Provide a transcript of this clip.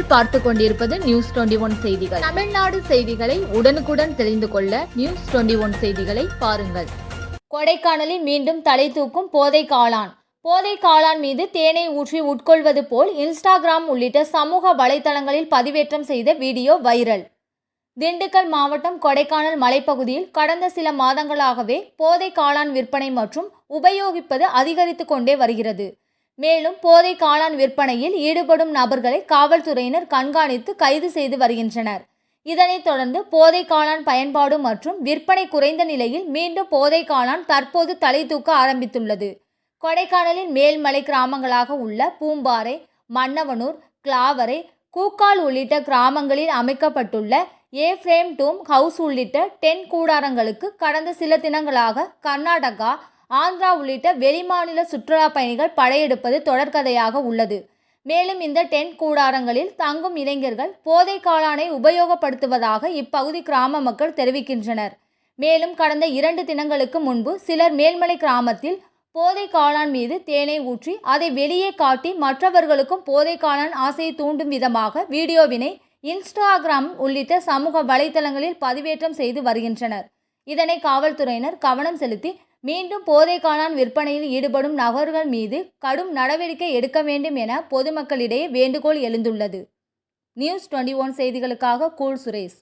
நீங்கள் பார்த்து கொண்டிருப்பது நியூஸ் 21 செய்திகள். தமிழ்நாடு செய்திகளை உடனுக்குடன் தெரிந்து கொள்ள நியூஸ் 21 செய்திகளை பாருங்கள். கொடைக்கானலில் மீண்டும் தலை தூக்கும் போதை காளான். போதை காளான் மீது தேனை ஊற்றி உட்கொள்வது போல் இன்ஸ்டாகிராம் உள்ளிட்ட சமூக வலைதளங்களில் பதிவேற்றம் செய்த வீடியோ வைரல். திண்டுக்கல் மாவட்டம் கொடைக்கானல் மலைப்பகுதியில் கடந்த சில மாதங்களாகவே போதை காளான் விற்பனை மற்றும் உபயோகிப்பது அதிகரித்து கொண்டே வருகிறது. மேலும் போதை காளான் விற்பனையில் ஈடுபடும் நபர்களை காவல்துறையினர் கண்காணித்து கைது செய்து வருகின்றனர். இதனைத் தொடர்ந்து போதை காளான் பயன்பாடு மற்றும் விற்பனை குறைந்த நிலையில் மீண்டும் போதை காளான் தற்போது தலை தூக்க ஆரம்பித்துள்ளது. கொடைக்கானலின் மேல்மலை கிராமங்களாக உள்ள பூம்பாறை, மன்னவனூர், கிளாவரை, கூக்கால் உள்ளிட்ட கிராமங்களில் அமைக்கப்பட்டுள்ள ஏ-ஃப்ரேம் டூம் ஹவுஸ் உள்ளிட்ட டென்ட் கூடாரங்களுக்கு கடந்த சில தினங்களாக கர்நாடகா, ஆந்திரா உள்ளிட்ட வெளிமாநில சுற்றுலா பயணிகள் படையெடுப்பது தொடர்கதையாக உள்ளது. மேலும் இந்த டென்ட் கூடாரங்களில் தங்கும் இளைஞர்கள் போதை காளானை உபயோகப்படுத்துவதாக இப்பகுதி கிராம மக்கள் தெரிவிக்கின்றனர். மேலும் கடந்த 2 தினங்களுக்கு முன்பு சிலர் மேல்மலை கிராமத்தில் போதை காளான் மீது தேனை ஊற்றி அதை வெளியே காட்டி மற்றவர்களுக்கும் போதை காளான் ஆசையை தூண்டும் விதமாக வீடியோவினை இன்ஸ்டாகிராம் உள்ளிட்ட சமூக வலைதளங்களில் பதிவேற்றம் செய்து வருகின்றனர். இதனை காவல்துறையினர் கவனம் செலுத்தி மீண்டும் போதை காளான் விற்பனையில் ஈடுபடும் நபர்கள் மீது கடும் நடவடிக்கை எடுக்க வேண்டும் என பொதுமக்களிடையே வேண்டுகோள் எழுந்துள்ளது. நியூஸ் 21 செய்திகளுக்காக கூல் சுரேஷ்.